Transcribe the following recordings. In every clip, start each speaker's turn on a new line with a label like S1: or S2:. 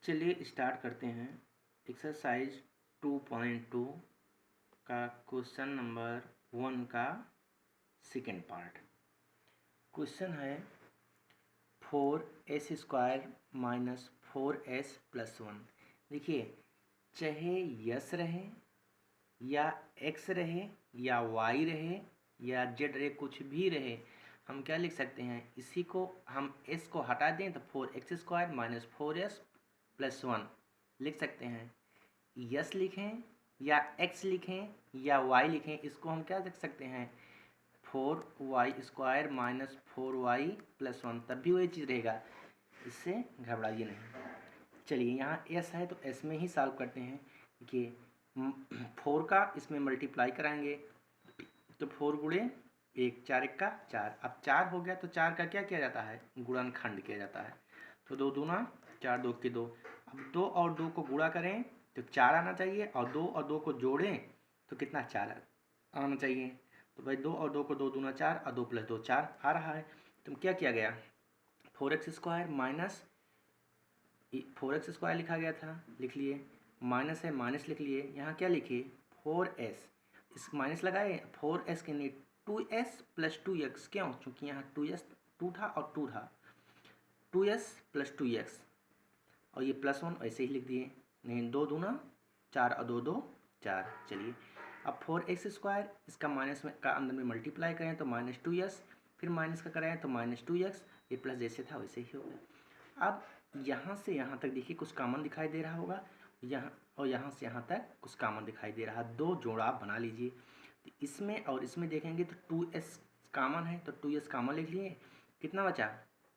S1: चलिए स्टार्ट करते हैं एक्सरसाइज 2.2 का क्वेश्चन नंबर 1 का सेकेंड पार्ट। क्वेश्चन है 4s² माइनस 4s प्लस 1। देखिए, चाहे यस रहे या एक्स रहे या वाई रहे या जेड रहे, कुछ भी रहे, हम क्या लिख सकते हैं, इसी को हम s को हटा दें तो 4x² माइनस 4s प्लस 1 लिख सकते हैं। यस लिखें या एक्स लिखें या वाई लिखें, इसको हम क्या लिख सकते हैं, 4y² माइनस 4y प्लस 1, तब भी वही चीज़ रहेगा, इससे घबराइए नहीं। चलिए, यहाँ s है तो s में ही सॉल्व करते हैं कि 4 का इसमें मल्टीप्लाई कराएंगे तो 4 गुणे 1, 4 1 का 4। अब 4 हो गया तो 4 का क्या किया जाता है, गुणनखंड किया जाता है। तो 2 दूना 4, 2 के 2। अब 2 और 2 को गुणा करें तो 4 आना चाहिए, और 2 और 2 को जोड़ें तो कितना, 4 आना चाहिए। तो भाई 2 और 2 को 2 दूना 4 और 2 प्लस 2 4 आ रहा है। तो क्या किया गया, 4x² माइनस 4x² लिखा गया था, लिख लिए, माइनस है माइनस लिख लिए। यहाँ क्या लिखिए, 4s, इस माइनस लगाए, 4s के लिए 2s प्लस 2x। क्यों, क्योंकि यहाँ 2 था और 2 था, 2s प्लस 2x, और ये प्लस 1 ऐसे ही लिख दिए। नहीं, 2 दूना 4 और 2 2 4। चलिए, अब 4x², इसका माइनस में का अंदर में मल्टीप्लाई करें तो माइनस 2s, फिर माइनस का कराएं तो माइनस 2x, ये प्लस जैसे था वैसे ही हो गया। अब यहाँ से यहाँ तक देखिए कुछ कॉमन दिखाई दे रहा होगा, यहाँ और यहाँ से यहाँ तक कुछ कॉमन दिखाई दे रहा है। 2 जोड़ा आप बना लीजिए, तो इसमें और इसमें देखेंगे तो 2s कॉमन है तो 2s कॉमन लिख लिए। कितना बचा,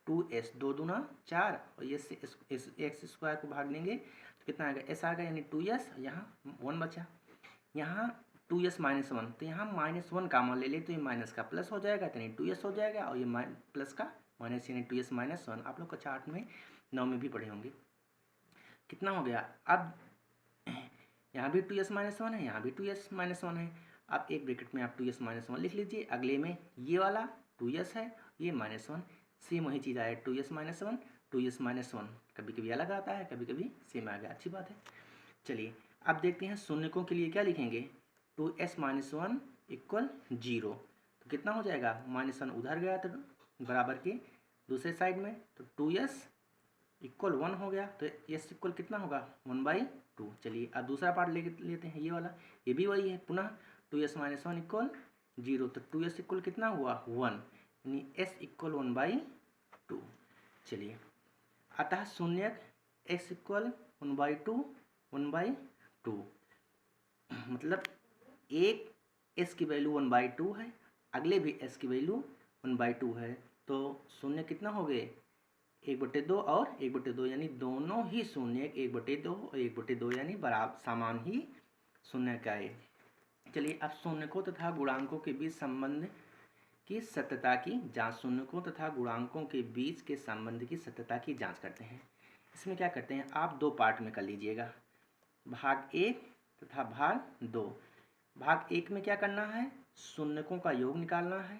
S1: 2s, 2 दूना 4, और ये से x² को भाग देंगे तो कितना आएगा, s आ गया, यानी 2s, यहाँ 1 बचा। यहाँ 2s माइनस 1, तो यहाँ -1 कॉमन ले ले तो ये माइनस का प्लस हो जाएगा, तो यानी 2s हो जाएगा, और ये प्लस का माइनस, यानी 2s माइनस 1। आप लोग का चार्ट में 9 में भी पढ़े होंगे। कितना हो गया, अब यहाँ भी 2s माइनस 1 है, यहाँ भी 2s माइनस 1 है। अब एक ब्रैकेट में आप 2s माइनस 1 लिख लीजिए, अगले में ये वाला 2s है, ये -1, सेम वही चीज़ आया, 2s माइनस 1, 2s माइनस 1, कभी कभी अलग आता है, कभी कभी सेम आ गया, अच्छी बात है। चलिए, अब देखते हैं शून्यकों के लिए क्या लिखेंगे, 2s माइनस 1 इक्वल 0, तो कितना हो जाएगा, -1 उधर गया तो बराबर के दूसरे साइड में, तो 2s इक्वल 1 हो गया, तो s इक्वल कितना होगा, 1/2। चलिए, अब दूसरा पार्ट लेते हैं, ये वाला, ये भी वही है, पुनः 2s माइनस 1 इक्वल 0, तो 2s इक्वल कितना हुआ, 1, यानी s इक्वल 1/2। चलिए, अतः शून्यक x इक्वल 1/2, 1/2, मतलब एक s की वैल्यू 1/2 है, अगले भी s की वैल्यू 1/2 है, तो शून्य कितना हो गए, 1/2 और 1/2, यानी दोनों ही शून्य 1/2 और 1/2, यानी बराबर समान ही शून्य का है। चलिए, अब शून्यकों तथा गुणांकों के बीच संबंध की सत्यता की जांच, शून्यकों तथा गुणांकों के बीच के संबंध की सत्यता की जांच करते हैं। इसमें क्या करते हैं, आप 2 पार्ट में कर लीजिएगा, भाग 1 तथा भाग 2। भाग 1 में क्या करना है, शून्यकों का योग निकालना है,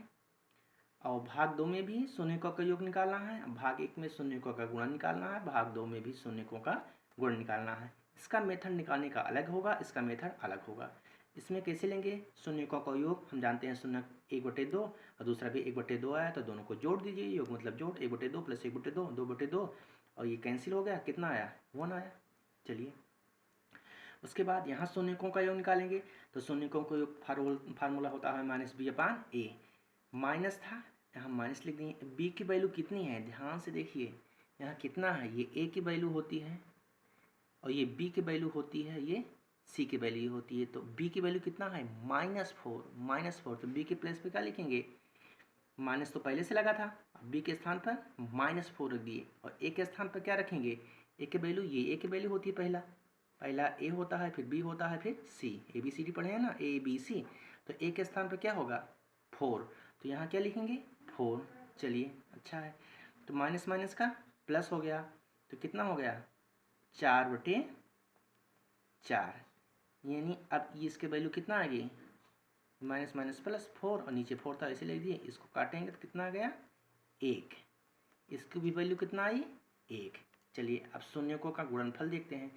S1: और भाग 2 में भी शून्यकों का योग निकालना है। भाग 1 में शून्यकों का गुणन निकालना है, भाग 2 में भी शून्यकों का गुण निकालना है। इसका मेथड निकालने का अलग होगा, इसका मेथड अलग होगा। इसमें कैसे लेंगे, शून्यकों का योग हम जानते हैं, शून्य 1/2 और दूसरा भी 1/2 आया, तो दोनों को जोड़ दीजिए, योग मतलब जोड़, 1/2 प्लस 1/2 2/2, और ये कैंसिल हो गया, कितना आया, 1 आया। चलिए, उसके बाद यहाँ शून्यकों का योग निकालेंगे, तो शून्यकों का योग फार्मूला होता है -b/a। माइनस था, यहाँ माइनस लिख दिए। b की वैल्यू कितनी है, ध्यान से देखिए, यहाँ कितना है, ये a की वैल्यू होती है, और ये b की वैल्यू होती है, ये c की वैल्यू होती है। तो b की वैल्यू कितना है, -4, तो b के प्लेस पे क्या लिखेंगे, माइनस तो पहले से लगा था, b के स्थान पर -4 रख दिए, और a के स्थान पर क्या रखेंगे, a की वैल्यू, ये a की वैल्यू होती है, पहला a होता है, फिर b होता है, फिर c, ABCD पढ़े हैं ना, ABC, तो a के स्थान पर क्या होगा, 4, तो यहाँ क्या लिखेंगे, 4। चलिए, अच्छा है, तो माइनस माइनस का प्लस हो गया, तो कितना हो गया, 4/4, यानी अब इसके वैल्यू कितना आ गई, माइनस माइनस प्लस 4, और नीचे 4 था इसे लिख दिए, इसको काटेंगे तो कितना आ गया, 1, इसकी भी वैल्यू कितना आई, 1। चलिए अब शून्यकों का गुणनफल देखते हैं।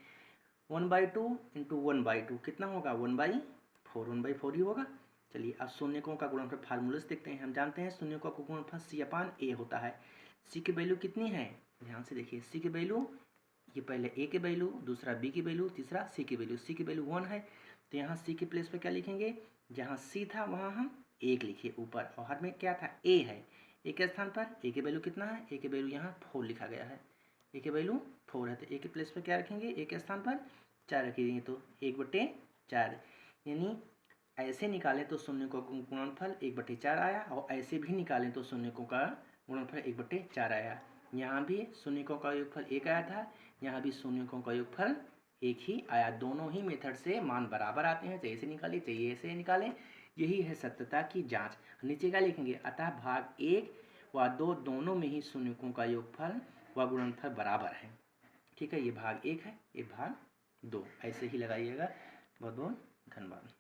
S1: 1/2 इंटू 1/2 कितना होगा? 1/4, 1/4 ही होगा। चलिए अब शून्यकों का गुणनफल फार्मूले से देखते हैं। हम जानते हैं शून्यकों का गुणनफल C/A होता है। C की वैल्यू कितनी है? ध्यान से देखिए, C की वैल्यू, ये पहले A की वैल्यू, दूसरा B की वैल्यू, तीसरा C की वैल्यू। C की वैल्यू 1 है, तो यहाँ C के प्लेस पे क्या लिखेंगे? जहाँ C था वहाँ हम 1 लिखिए ऊपर, और हर में क्या था? A है। A के स्थान पर A की वैल्यू कितना है? A की वैल्यू यहाँ 4 लिखा गया है। A की वैल्यू 4 है, तो A के प्लेस पे क्या रखेंगे? A के स्थान पर 4 रखेंगे, तो 1/4। यानी ऐसे निकालें तो शून्यकों का गुणनफल 1/4 आया, और ऐसे भी निकालें तो शून्यकों का गुणनफल 1/4 आया। यहाँ भी शून्यकों का योगफल 1 आया था, यहाँ भी शून्यकों का योगफल 1 ही आया। दोनों ही मेथड से मान बराबर आते हैं, चाहिए ऐसे निकालें चाहिए ऐसे निकालें। यही है सत्यता की जांच। नीचे क्या लिखेंगे? अतः भाग 1 व 2 दोनों में ही शून्यकों का योगफल व गुणनफल बराबर है। ठीक है, ये भाग 1 है, ये भाग 2, ऐसे ही लगाइएगा। बहुत बहुत धन्यवाद।